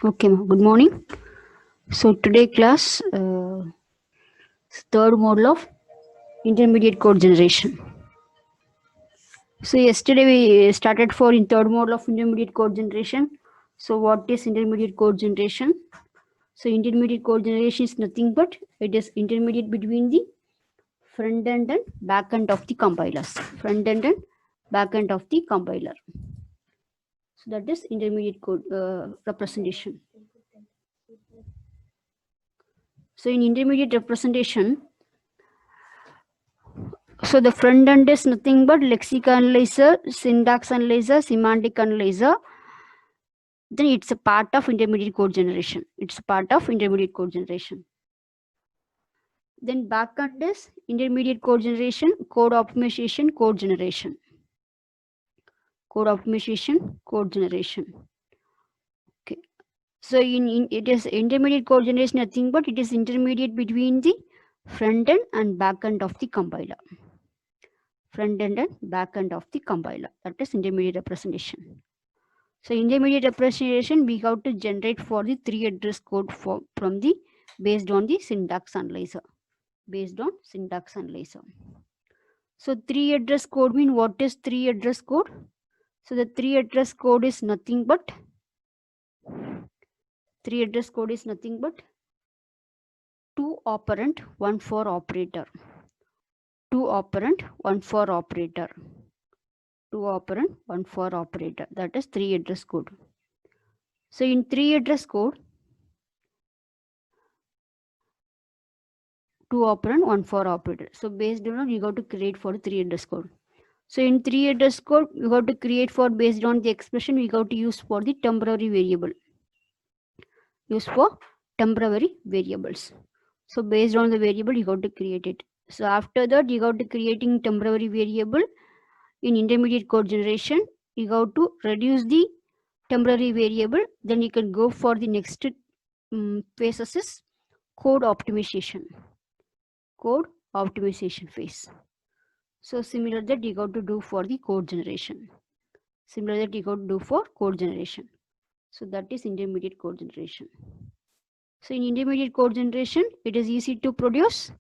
Okay, good morning. So today class, third model of intermediate code generation. So yesterday we started for in third model of intermediate code generation. So what is intermediate code generation? So intermediate code generation is nothing but it is intermediate between the front end and back end of the compilers. Front end and back end of the compiler. So that is intermediate code representation. So in intermediate representation, so the front end is nothing but lexical analyzer, syntax analyzer, semantic analyzer. Then it's a part of intermediate code generation. It's a part of intermediate code generation. Then backend is intermediate code generation, code optimization, code generation. Code optimization, code generation. Okay. So in it is intermediate code generation nothing but it is intermediate between the front end and back end of the compiler. Front end and back end of the compiler. That is intermediate representation. So intermediate representation we have to generate for the 3 address code from the based on the syntax analyzer. Based on syntax analyzer. So 3 address code mean what is 3 address code? So the 3 address code is nothing but 3 address code is nothing but 2 operand 1 for operator. 2 operand 1 for operator. 2 operand 1 for operator. That is 3 address code. So in 3 address code, 2 operand 1 for operator. So based on you got to create for 3 address code. So in 3 address code, you got to create for based on the expression we got to use for the temporary variable. Use for temporary variables. So based on the variable you got to create it. So after that you got to creating temporary variable in intermediate code generation. You got to reduce the temporary variable. Then you can go for the next phases is code optimization. Code optimization phase. So similar that you got to do for the code generation. Similar that you got to do for code generation. So that is intermediate code generation. So in intermediate code generation, it is easy to produce.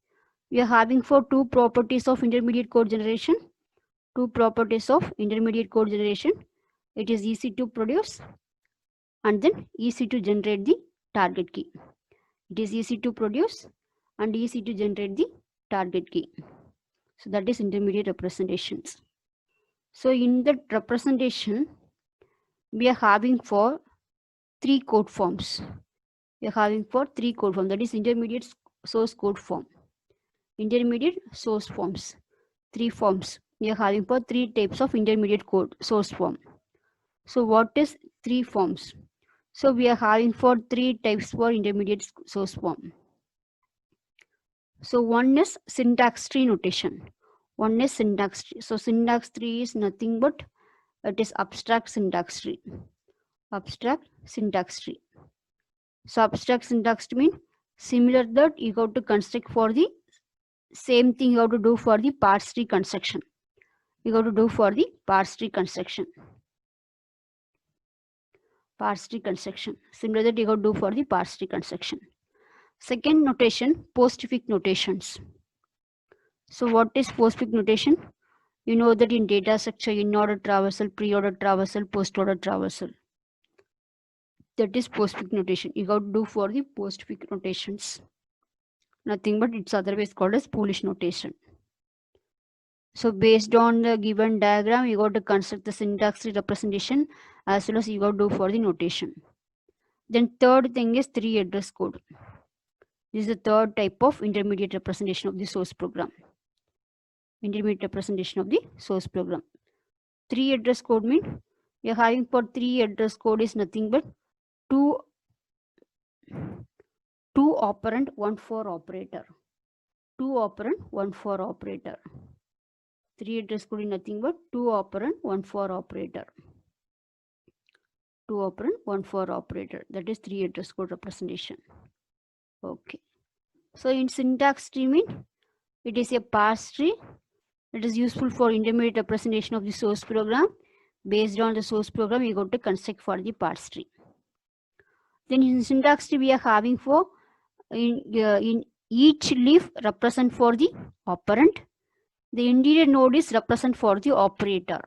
We are having for 2 properties of intermediate code generation. 2 properties of intermediate code generation. It is easy to produce and then easy to generate the target key. It is easy to produce and easy to generate the target key. So that is intermediate representations. So in the representation, we are having for 3 code forms. We are having for 3 code forms. That is intermediate source code form. Intermediate source forms. 3 forms. We are having for 3 types of intermediate code source form. So what is 3 forms? So we are having for 3 types for intermediate source form. So one is syntax tree notation. One is syntax tree. So syntax tree is nothing but it is abstract syntax tree. Abstract syntax tree. So abstract syntax tree means similar that you have to construct for the same thing you have to do for the parse tree construction. You have to do for the parse tree construction. Parse tree construction. Similar that you have to do for the parse tree construction. Second notation, postfix notations. So what is postfix notation? You know that in data structure, in-order traversal, pre-order traversal, post-order traversal. That is postfix notation. You got to do for the postfix notations. Nothing but it's otherwise called as Polish notation. So based on the given diagram, you got to construct the syntax tree representation as well as you got to do for the notation. Then third thing is 3 address code. This is the third type of intermediate representation of the source program. Intermediate representation of the source program. 3 address code means we are having for 3 address code is nothing but 2 operand 1 for operator. 2 operand 1 for operator. 3 address code is nothing but 2 operand 1 for operator. 2 operand 1 for operator. That is 3 address code representation. Okay. So in syntax tree means it is a parse tree. It is useful for intermediate representation of the source program. Based on the source program, we go to construct for the parse tree. Then in syntax tree, we are having for in each leaf represent for the operand. The interior node is represent for the operator.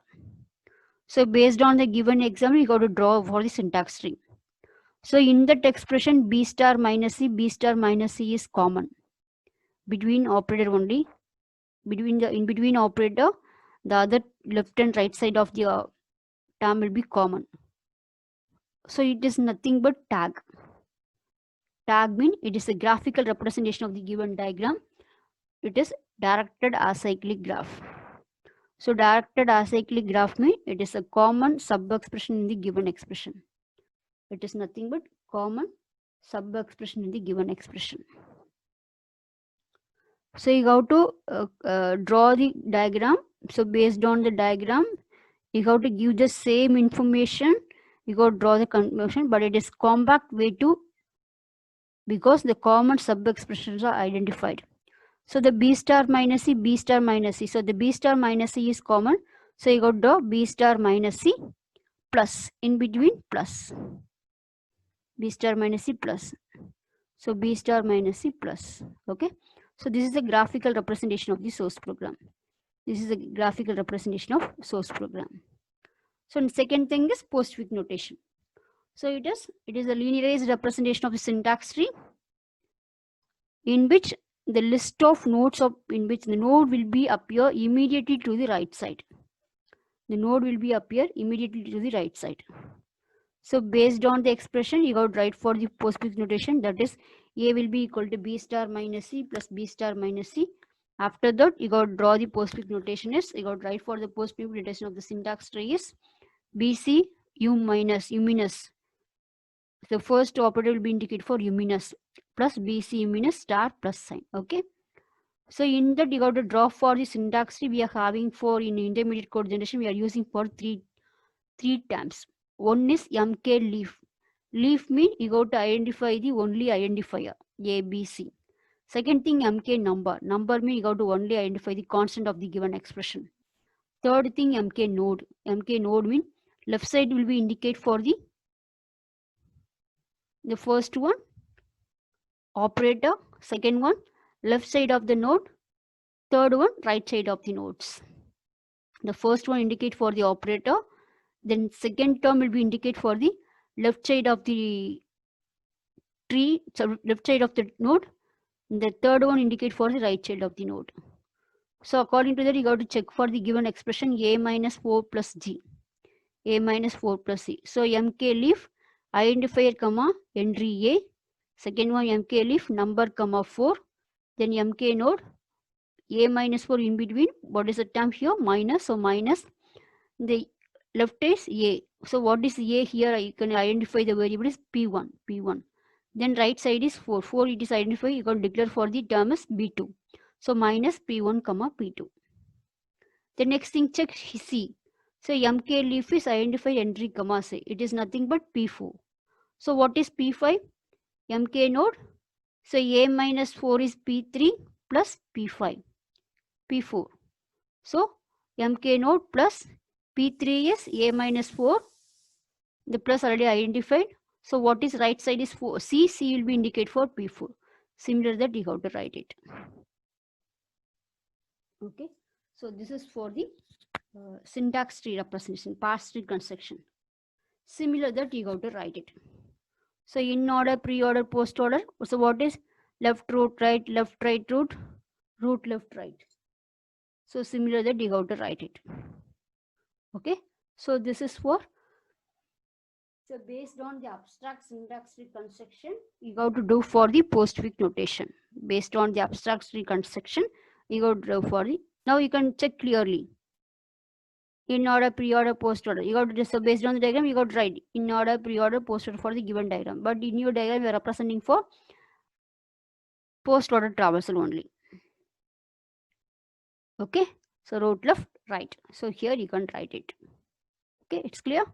So based on the given example, we got to draw for the syntax tree. So in that expression, B star minus C is common between operator only. In between operator, the other left and right side of the term will be common. So it is nothing but tag. Tag means it is a graphical representation of the given diagram. It is directed acyclic graph. So directed acyclic graph means it is a common sub-expression in the given expression. It is nothing but common sub-expression in the given expression. So you have to draw the diagram. So based on the diagram, you have to give the same information. You got to draw the conversion, but it is compact way to, because the common sub-expressions are identified. So the B star minus C, B star minus C. So the B star minus C is common. So you got to draw B star minus C plus, in between plus. B star minus C plus. So B star minus C plus. Okay. So this is a graphical representation of the source program. This is a graphical representation of source program. So the second thing is postfix notation. So it is a linearized representation of the syntax tree in which the list of nodes in which the node will be appear immediately to the right side. The node will be appear immediately to the right side. So based on the expression, you got to write for the postfix notation, that is A will be equal to B star minus C plus B star minus C. After that, you got to draw the postfix notation is, you got to write for the postfix notation of the syntax tree is BC U minus. The first operator will be indicated for U minus plus BC U minus star plus sign. Okay. So in that, you got to draw for the syntax tree. We are having for in intermediate code generation, we are using for three terms. One is MK leaf. Leaf means you got to identify the only identifier A, B, C. Second thing, MK number. Number means you got to only identify the constant of the given expression. Third thing, MK node. MK node means left side will be indicate for the first one operator. Second one left side of the node. Third one right side of the nodes. The first one indicate for the operator. Then second term will be indicate for the left side of the tree, so left side of the node. The third one indicate for the right side of the node. So according to that, you got to check for the given expression A minus 4 plus G. A minus 4 plus C. So MK leaf, identifier comma entry A. Second one MK leaf, number comma 4. Then MK node, A minus 4 in between. What is the term here? Minus. So minus. The left is A. So what is A here? You can identify the variable is P1. P1. Then right side is 4. 4 it is identified. You can declare for the term is B2. So minus P1 comma P2. The next thing, check C. So MK leaf is identified entry comma C. It is nothing but P4. So what is P5? MK node. So A minus 4 is P3 plus P5. P4. So MK node plus P3 is A minus 4. The plus already identified. So what is right side is 4. C will be indicated for P4. Similar that you have to write it. Okay. So this is for the syntax tree representation, parse tree construction. Similar that you have to write it. So in order, pre-order, post-order. So what is left root, right, left, right, root, root, left, right. So similar that you have to write it. Okay. So this is for. So based on the abstract syntax tree construction, you have to do for the postfix notation. Based on the abstract tree construction, you have to do for the. Now you can check clearly. In order, pre-order, post-order. You got to just, so based on the diagram, you got to write in order, pre-order, post-order for the given diagram. But in your diagram, we are representing for post-order traversal only. Okay. So root, left, right. So here you can write it. Okay, it's clear.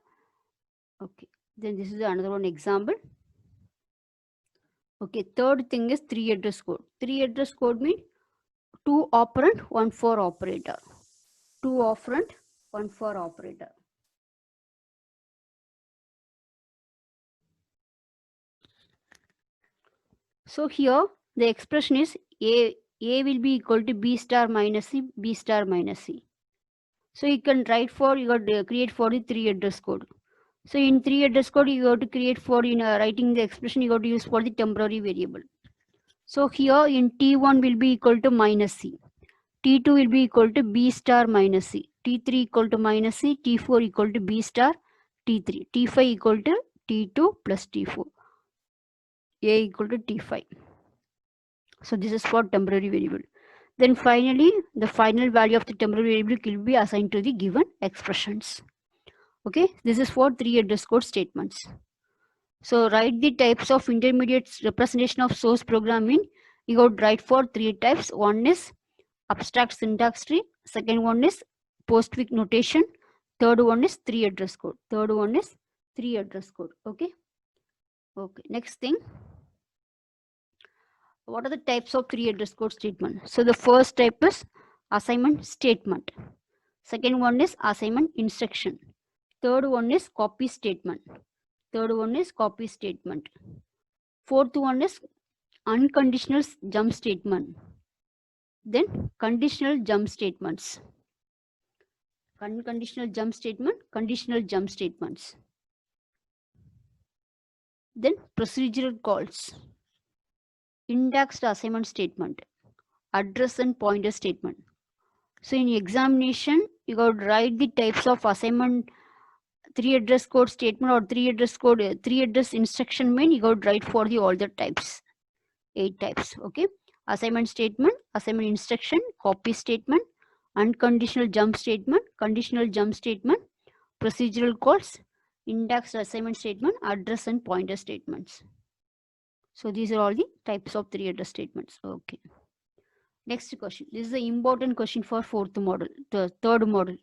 Okay. Then this is another one example. Okay. Third thing is 3 address code. 3 address code means 2 operand, 1 for operator. 2 operand, 1 for operator. So here the expression is A will be equal to B star minus C, B star minus C. So you can write for, you got to create for the 3 address code. So in 3 address code, you have to create for, in writing the expression, you got to use for the temporary variable. So here in T1 will be equal to minus C. T2 will be equal to B star minus C. T3 equal to minus C. T4 equal to B star. T3. T5 equal to T2 plus T4. A equal to T5. So this is for temporary variable. Then finally, the final value of the temporary variable will be assigned to the given expressions. Okay, this is for 3 address code statements. So write the types of intermediate representation of source programming. You got to write for 3 types. One is abstract syntax tree. Second one is postfix notation. Third one is 3 address code. Third one is 3 address code. Okay. Okay. Next thing. What are the types of 3 address code statement? So the first type is assignment statement. Second one is assignment instruction. Third one is copy statement. Third one is copy statement. Fourth one is unconditional jump statement. Then conditional jump statements. Unconditional jump statement, conditional jump statements. Then procedural calls. Indexed assignment statement. Address and pointer statement. So in examination, you got to write the types of assignment 3 address code statement or 3 address code, 3 address instruction main, you got to write for the all the types. 8 types. Okay. Assignment statement, assignment instruction, copy statement, unconditional jump statement, conditional jump statement, procedural calls, indexed assignment statement, address and pointer statements. So these are all the types of 3 address statements. Okay. Next question. This is the important question for fourth model, the third model.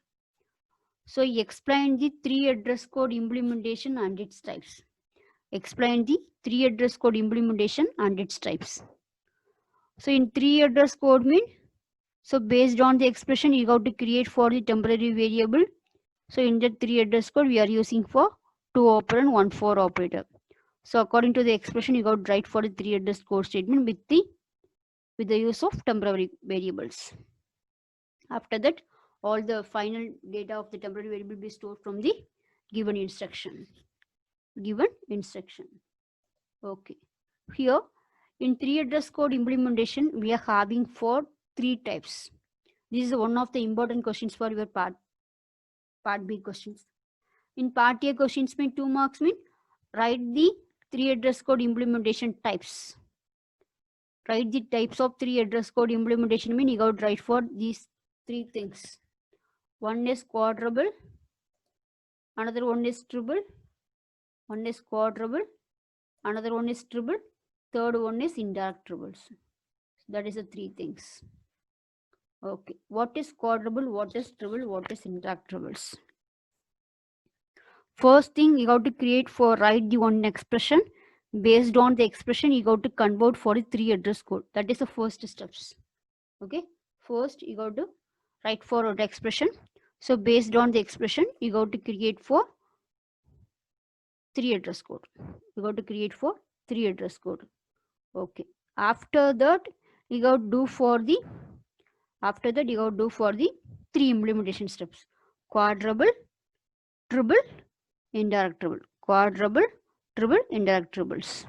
So explain the 3 address code implementation and its types. Explain the 3 address code implementation and its types. So in 3 address code mean, so based on the expression you got to create for the temporary variable. So in the 3 address code we are using for 2 operand 1 for operator. So according to the expression you got to write for the 3 address code statement with the use of temporary variables. After that, all the final data of the temporary variable will be stored from the given instruction. Given instruction. Okay. Here in 3 address code implementation, we are having for 3 types. This is one of the important questions for your part B questions. In part A questions mean 2 marks mean write the 3 address code implementation types. Write the types of 3 address code implementation mean you got to write for these 3 things. One is quadruple, another one is triple, one is quadruple, another one is triple, third one is indirect triples. That is the 3 things. Okay, what is quadruple, what is triple, what is indirect triples? First thing you got to create for write the one expression. Based on the expression you got to convert for the 3 address code. That is the first steps. Okay, first you got to write for the expression. So based on the expression you got to create for 3 address code. You got to create for 3 address code. Okay, after that you got to do for the you got to do for the 3 implementation steps: quadruple, triple, indirect triple. Quadruple, triple, indirect triples.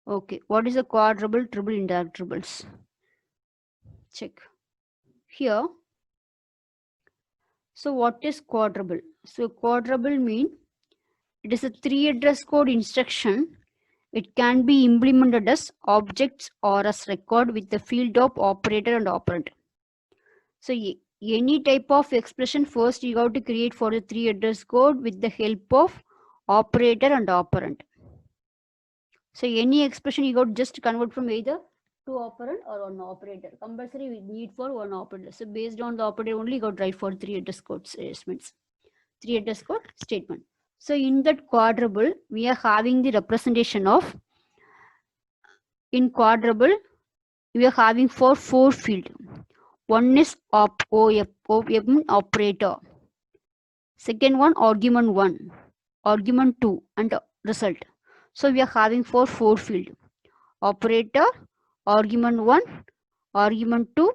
Okay, what is the quadruple, triple, indirect triples? Check here. So what is quadruple? So quadruple mean it is a 3 address code instruction. It can be implemented as objects or as record with the field of operator and operand. So any type of expression first you have to create for the 3 address code with the help of operator and operand. So any expression you got to just convert from either 2 operand or 1 operator. Compulsory we need for 1 operator. So based on the operator only you got to write for 3 address code statements. 3 address code statement. So in that quadruple we are having the representation of, in quadruple we are having for 4 field. One is operator. Second one argument 1, argument 2 and result. So we are having for 4 field. operator, argument 1, argument 2,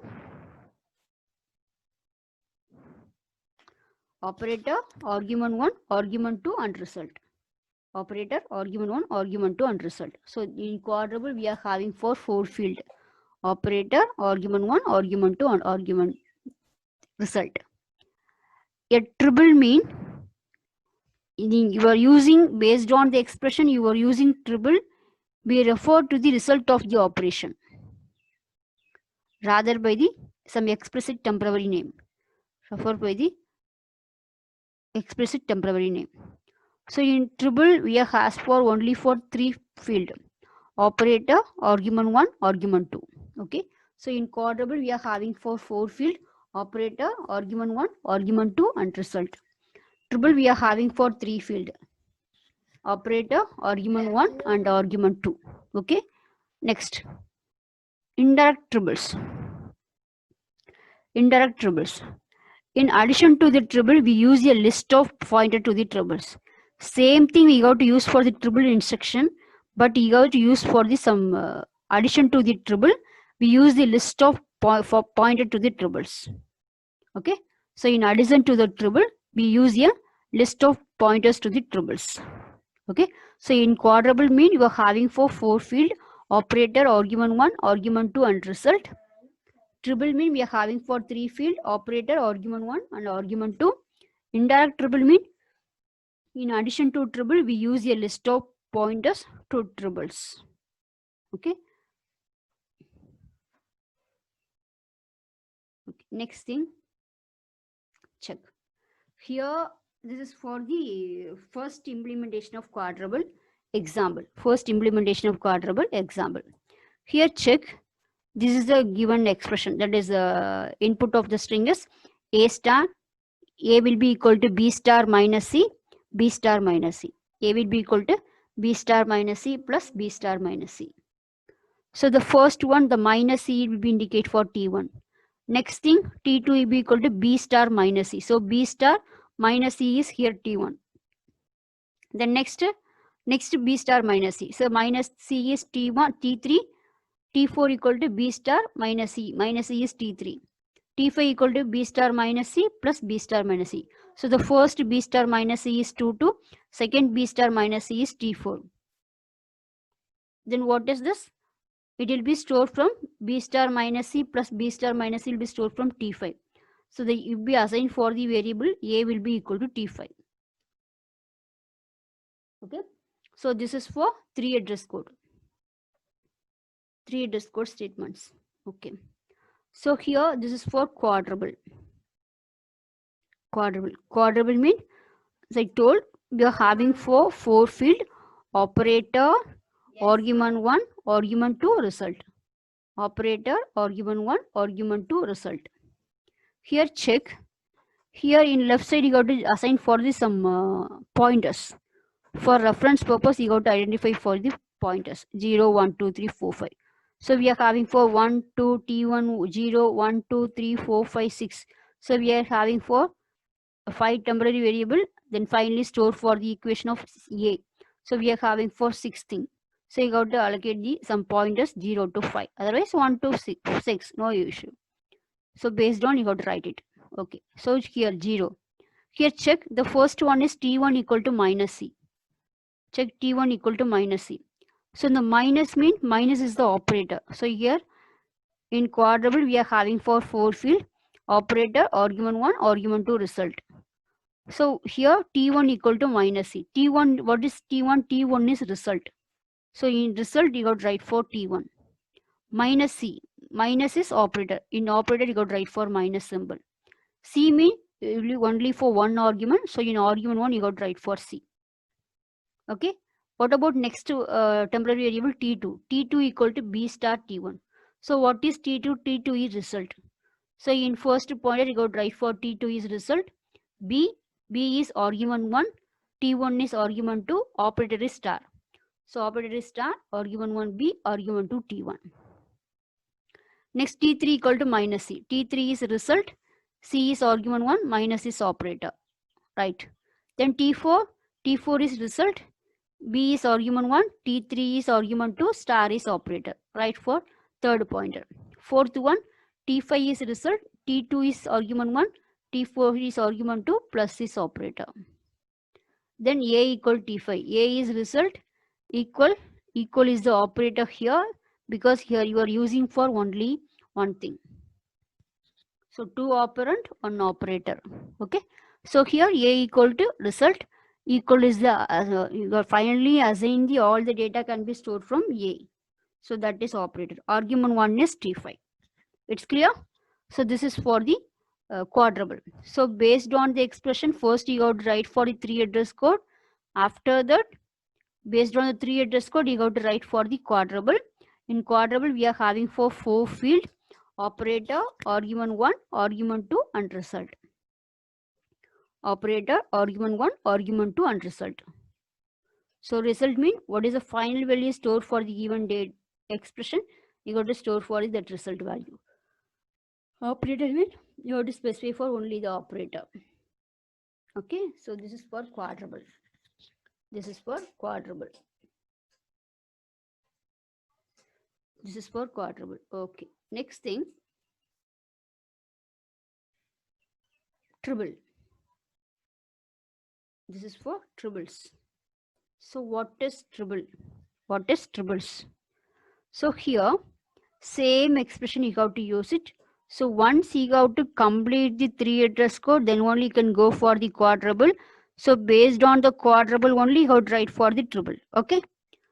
operator, argument 1, argument 2, and result. Operator, argument 1, argument 2, and result. So in quadruple, we are having for 4 field. Operator, argument 1, argument 2, and argument result. A triple mean you are using, based on the expression you are using triple, we refer to the result of the operation rather by the some explicit temporary name. Refer by the explicit temporary name. So in triple, we are asked for only for 3 field. Operator, argument 1, argument 2. Okay. So in quadruple, we are having for 4 field. Operator, argument 1, argument 2, and result. Triple, we are having for 3 field. Operator, argument 1, and argument 2. Okay. Next, indirect triples. Indirect triples. In addition to the triple, we use a list of pointer to the triples. Same thing we got to use for the triple instruction, but you got to use for the some addition to the triple, we use the list of pointer to the triples. Okay. So in addition to the triple, we use a list of pointers to the triples. Okay. So in quadruple mean you are having for 4 field, operator, argument 1, argument 2, and result. Triple mean we are having for 3 field, operator, argument 1, and argument 2. Indirect triple mean in addition to triple, we use a list of pointers to triples. Okay. Next thing, check. Here, this is for the first implementation of quadruple example. First implementation of quadruple example. Here, check. This is the given expression. That is the input of the string is A star. A will be equal to B star minus C. B star minus C. A will be equal to B star minus C plus B star minus C. So the first one, the minus C will be indicate for T1. Next thing, T2 will be equal to B star minus C. So B star minus C is here T1. Then next B star minus C. So minus C is T1, T3. T4 equal to B star minus C. Minus C is T3. T5 equal to B star minus C plus B star minus C. So the first B star minus C is T2. Second B star minus C is T4. Then what is this? It will be stored from B star minus C plus B star minus C will be stored from T5. So they will be assigned for the variable A will be equal to T5. Okay. So this is for 3 address code. 3 address code statements. Okay. So here this is for quadruple. Quadruple means, as I told, we are having for 4 field, operator, argument 1, argument 2, result. Operator, argument 1, argument 2, result. Here check. Here in left side you got to assign for the some pointers. For reference purpose you got to identify for the pointers 0, 1, 2, 3, 4, 5. So we are having for 1, 2, T1, 0, 1, 2, 3, 4, 5, 6. So we are having for 5 temporary variable, then finally store for the equation of A. So we are having for 6 thing. So you got to allocate the some pointers 0 to 5. Otherwise 1 to 6, no issue. So based on you got to write it. Okay. So here 0. Here check, the first one is T1 equal to minus C. Check T1 equal to minus C. So the minus mean minus is the operator. So here in quadruple we are having for 4 field, operator, argument 1, argument 2, result. So here T1 equal to minus C. T1, what is T1? T1 is result. So in result you got to write for T1. Minus C. Minus is operator. In operator you got to write for minus symbol. C mean only for one argument. So in argument 1 you got to write for C. Okay. What about next temporary variable T2? T2 equal to B star T1. So what is T2? T2 is result. So in first pointer you got to write for T2 is result. B is argument 1. T1 is argument 2. Operator is star. So operator is star. Argument 1 B. Argument 2 T1. Next T3 equal to minus C. T3 is result. C is argument 1. Minus is operator. Right. Then T4. T4 is result. B is argument 1, T3 is argument 2, star is operator. Right for third pointer. Fourth one, T5 is result, T2 is argument 1, T4 is argument 2, plus is operator. Then A equal T5. A is result, equal is the operator here, because here you are using for only one thing. So 2 operand, 1 operator. Okay. So here A equal to result, equal is the you are finally assigning the all the data can be stored from A. So that is operator. Argument 1 is T5. It's clear? So this is for the quadruple. So based on the expression, first you got to write for the 3 address code. After that, based on the 3 address code, you got to write for the quadruple. In quadruple, we are having for 4 field: operator, argument 1, argument 2, and result. Operator, argument 1, argument 2, and result. So result means what is the final value stored for the given date expression, you got to store for that result value. Operator means you have to specify for only the operator. Okay, so this is for quadruple. This is for quadruple. This is for quadruple. Okay, next thing, triple. This is for triples. So what is triple? What is triples? So here, same expression you have to use it. So once you have to complete the 3 address code, then only you can go for the quadruple. So based on the quadruple only, you have to write for the triple. Okay.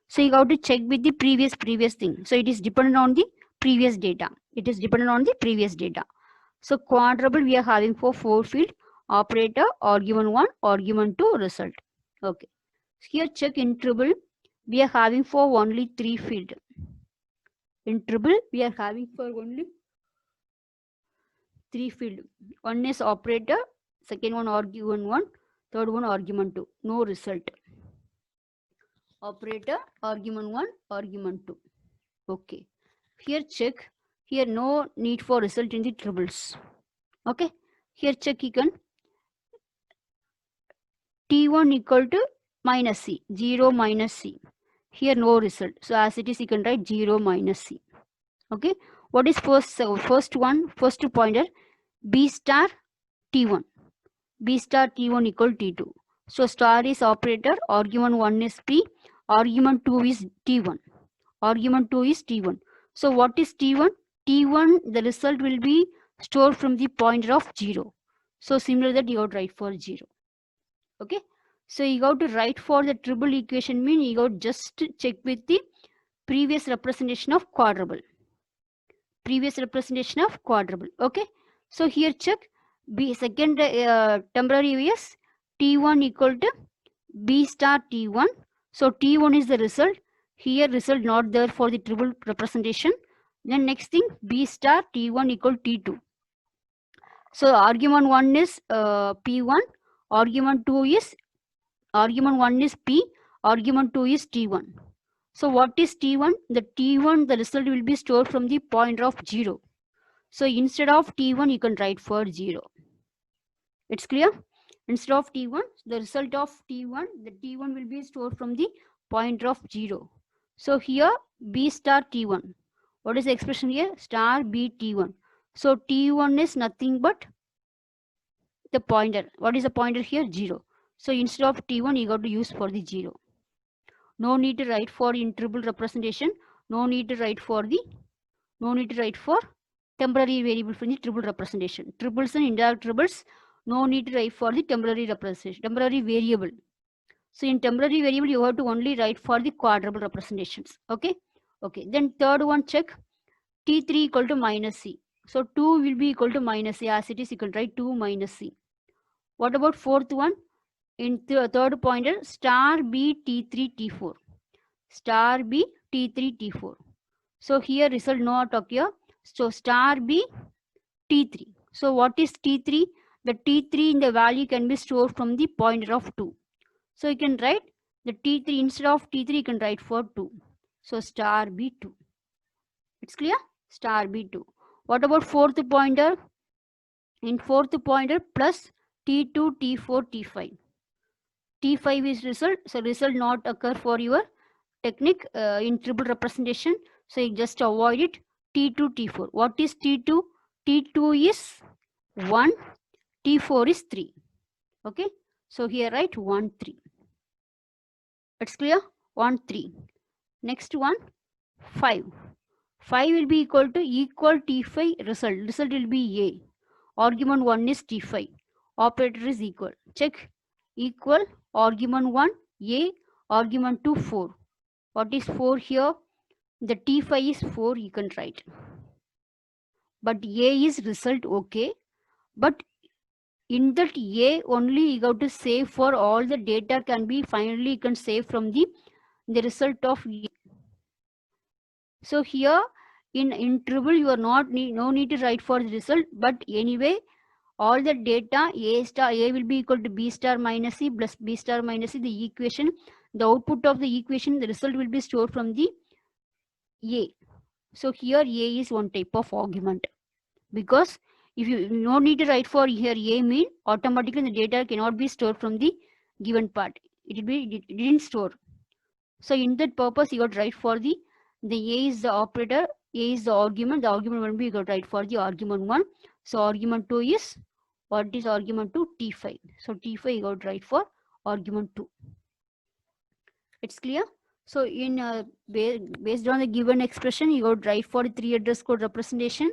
So you have to check with the previous thing. So it is dependent on the previous data. It is dependent on the previous data. So quadruple we are having for 4 field: operator, argument 1, argument 2, result. Okay. Here check in triple, we are having for only 3 field. In triple, we are having for only 3 field. One is operator, second one argument 1, third one argument 2. No result. Operator, argument 1, argument 2. Okay. Here check. Here no need for result in the triples. Okay. Here check you can. T1 equal to minus C. 0 minus C. Here no result. So as it is, you can write 0 minus C. Okay. What is first pointer? B star T1. B star T1 equal T2. So star is operator, argument 1 is P, argument 2 is T1. Argument 2 is T1. So what is T1? T1, the result will be stored from the pointer of 0. So similar that you have to write for 0. Okay. So you got to write for the triple equation mean you got just check with the previous representation of quadruple. Previous representation of quadruple. Okay. So here check B second temporary is T1 equal to B star T1. So T1 is the result. Here result not there for the triple representation. Then next thing B star T1 equal T2. So argument 1 is P1. Argument 1 is P. Argument 2 is T1. So what is T1? The T1, the result will be stored from the pointer of 0. So instead of T1, you can write for 0. It's clear? Instead of T1, the result of T1, the T1 will be stored from the pointer of 0. So here B star T1. What is the expression here? Star B T1. So T1 is nothing but the pointer. What is the pointer here? 0. So instead of T1, you got to use for the 0. No need to write for in triple representation. No need to write for temporary variable for the triple representation. Triples and indirect triples, no need to write for the temporary representation, temporary variable. So in temporary variable, you have to only write for the quadruple representations. Okay. Okay. Then third one check T3 equal to minus C. So 2 will be equal to minus C. As it is, you can write 2 minus C. What about fourth one? In third pointer, star B T3 T4. Star B T3 T4. So here result not occur. So star B T3. So what is T3? The T3 in the value can be stored from the pointer of 2. So you can write the T3 instead of T3, you can write for 2. So star B2. It's clear? Star B2. What about fourth pointer? In fourth pointer plus T2, T4, T5. T5 is result. So result not occur for your technique in triple representation. So you just avoid it. T2, T4. What is T2? T2 is 1. T4 is 3. Okay. So here write 1, 3. It's clear? 1, 3. Next one, 5. 5 will be equal T5 result. Result will be A. Argument 1 is T5. Operator is equal. Check. Equal argument 1 A. Argument 2 4. What is 4 here? The T5 is 4, you can write. But A is result, okay. But in that A only you have to save for all the data can be finally you can save from the result of A. So here in triple you are no need to write for the result, but anyway all the data A will be equal to B star minus C plus B star minus C, the equation, the output of the equation, the result will be stored from the A. So here A is one type of argument, because if you no need to write for here A mean automatically the data cannot be stored from the given part. It didn't store. So in that purpose you got to write for the A is the operator, A is the argument will be you got to write for the argument 1. So argument 2 is, what is argument 2? T5. So T5 you got to write for argument 2. It's clear? So in based on the given expression, you got to write for the 3 address code representation.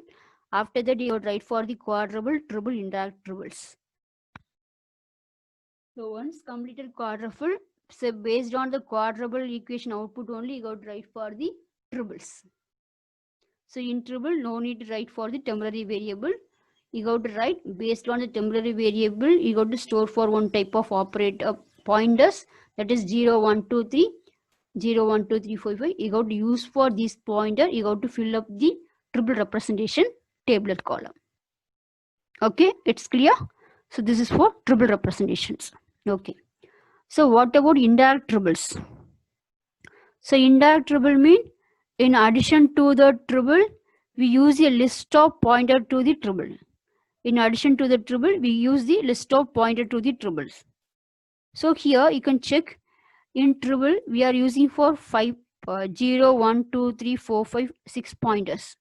After that, you got to write for the quadruple, triple, indirect triples. So once completed quadruple, so based on the quadruple equation output only, you got to write for the triples. So in triple, no need to write for the temporary variable. You got to write based on the temporary variable, you got to store for one type of operator pointers, that is 0, 1, 2, 3. 0, 1, 2, 3, 4, 5. You got to use for this pointer, you got to fill up the triple representation tabular column. Okay, it's clear? So this is for triple representations. Okay. So what about indirect triples? So indirect triple mean in addition to the triple, we use a list of pointer to the triple. In addition to the triple, we use the list of pointer to the triples. So here you can check in triple, we are using for 5, 0, 1, 2, 3, 4, 5, 6 pointers.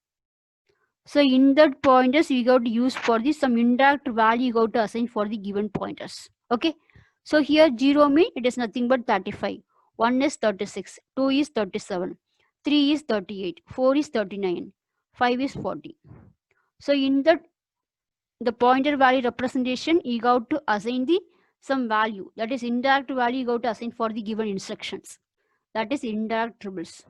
So in that pointers, we got to use for this some indirect value you got to assign for the given pointers. Okay. So here 0 mean it is nothing but 35. 1 is 36. 2 is 37. 3 is 38. 4 is 39. 5 is 40. So in that the pointer value representation, you got to assign the some value, that is indirect value you got to assign for the given instructions. That is indirect triples.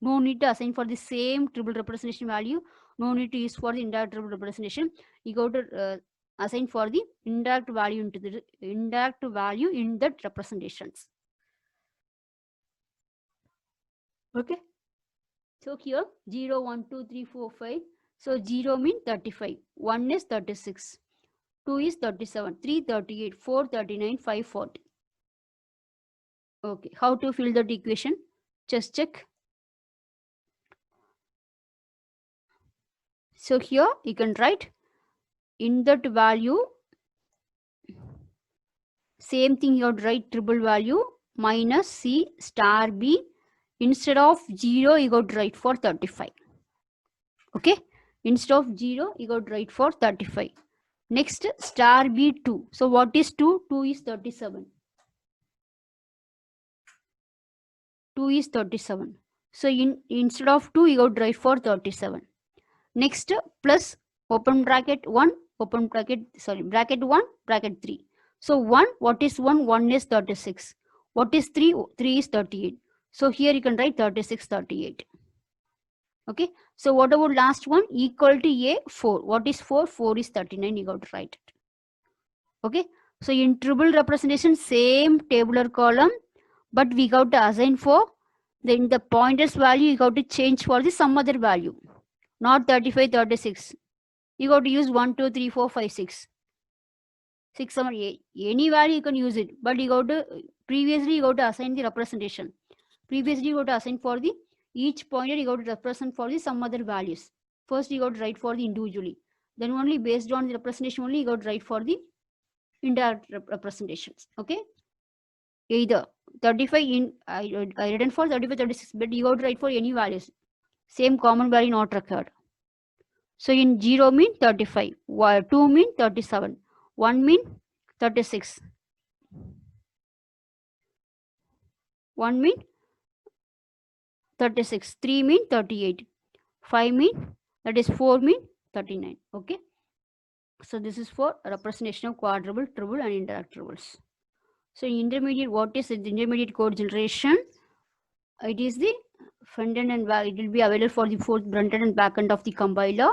No need to assign for the same triple representation value. No need to use for the indirect triple representation. You got to assign for the indirect value into the indirect value in that representations. Okay. So here 0, 1, 2, 3, 4, 5. So 0 means 35. 1 is 36. 2 is 37. 3 38. 4 39. 5 40. Okay. How to fill that equation? Just check. So here you can write in that value, same thing you have to write triple value minus C star B. Instead of 0, you got to write for 35. Okay. Instead of 0, you got to write for 35. Next star B 2. So what is 2? 2 is 37. 2 is 37. So instead of 2, you got to write for 37. Next plus open bracket 1, open bracket, bracket 1, bracket 3. So 1, what is 1? 1 is 36. What is 3? 3 is 38. So here you can write 36, 38. Okay. So what about last one? Equal to A 4. What is 4? 4 is 39. You got to write it. Okay. So in triple representation, same tabular column, but we got to assign for in the pointers value, you got to change for the some other value. Not 35, 36. You got to use 1, 2, 3, 4, 5, 6. 6, 7, 8. Any value you can use it. But you got to, previously you got to assign the representation. Previously you got to assign for the, each pointer you got to represent for the some other values. First you got to write for the individually. Then only based on the representation only you got to write for the indirect representations. Okay. either 35 in I written for 35, 36, but you got to write for any values. Same common value not required. So in 0 mean 35, 2 mean 37, 1 mean 36, 1 mean 36, 3 mean 38, 5 mean, that is 4 mean 39. Okay. So this is for representation of quadruple, triple and indirect triples. So in intermediate, what is the intermediate code generation? It is the front end and back. It will be available for the front end and back end of the compiler.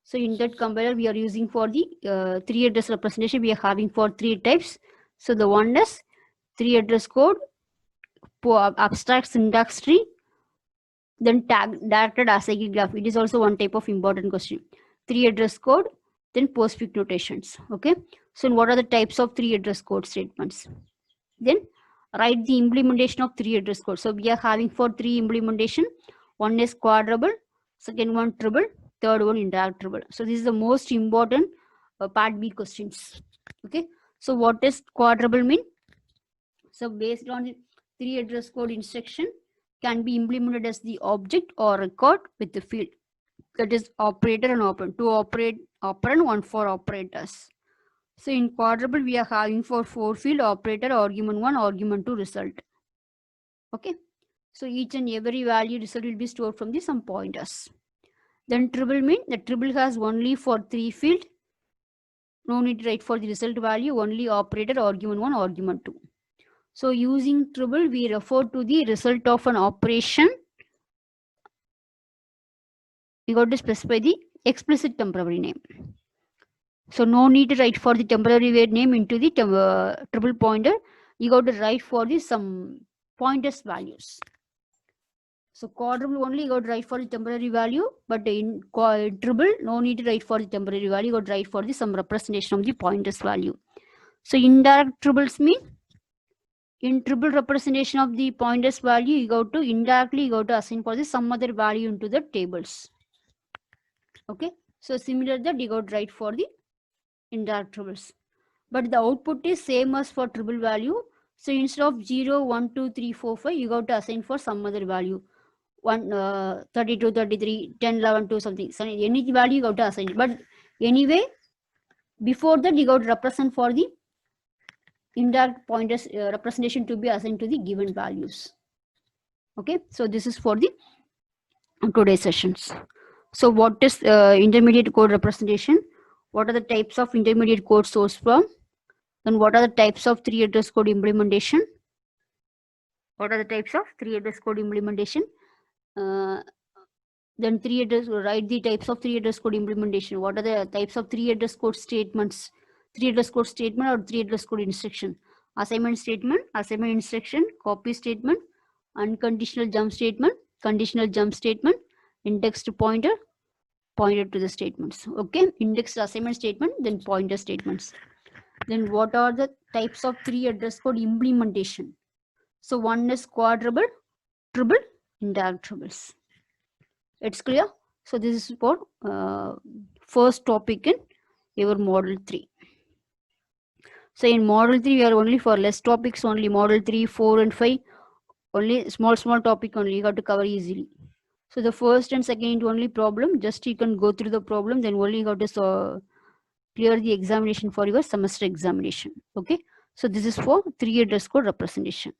So in that compiler, we are using for the 3 address representation. We are having for 3 types. So the one is 3 address code, abstract syntax tree, then directed acyclic graph. It is also one type of important question. 3 address code, then postfix notations. Okay. So what are the types of 3 address code statements? Then write the implementation of 3 address code. So we are having for 3 implementation. One is quadruple, second one triple, third one indirect triple. So this is the most important part B questions. Okay. So what does quadruple mean? So based on the 3 address code instruction can be implemented as the object or record with the field. That is operator and operand. 2 operand, 1 for operators. So in quadruple, we are having for 4 field operator, argument 1, argument 2 result. Okay. So each and every value result will be stored from the some pointers. Then triple mean the triple has only for 3 field. No need to write for the result value, only operator, argument 1, argument 2. So using triple, we refer to the result of an operation. We got to specify the explicit temporary name. So no need to write for the temporary name into the triple pointer. You got to write for the some pointers values. So quadruple only you got to write for the temporary value, but in triple no need to write for the temporary value. You got to write for the some representation of the pointers value. So indirect triples mean in triple representation of the pointers value, you go to indirectly you go to assign for the some other value into the tables. Okay. So similar that you got to write for the indirect triples, but the output is same as for triple value. So instead of 0, 1, 2, 3, 4, 5, you got to assign for some other value. 32, 33, 10, 11, 2 something. So any value you got to assign. But anyway, before that you got to represent for the indirect pointers representation to be assigned to the given values. Okay. So this is for the today's sessions. So what is intermediate code representation? What are the types of intermediate code source from? Then what are the types of 3 address code implementation? What are the types of 3 address code implementation? Then 3 address, write the types of 3 address code implementation. What are the types of 3 address code statements? 3 address code statement or 3 address code instruction. Assignment statement, assignment instruction, copy statement, unconditional jump statement, conditional jump statement, indexed pointer to the statements. Okay, indexed assignment statement, then pointer statements. Then what are the types of 3 address code implementation? So one is quadruple, triple, indirect triples. It's clear? So this is for first topic in your model 3. So in model 3 we are only for less topics only. Model 3, 4 and 5 only small topic only you got to cover easily. So the first and second only problem, just you can go through the problem, then only you got to clear the examination for your semester examination. Okay. So this is for 3 address code representation.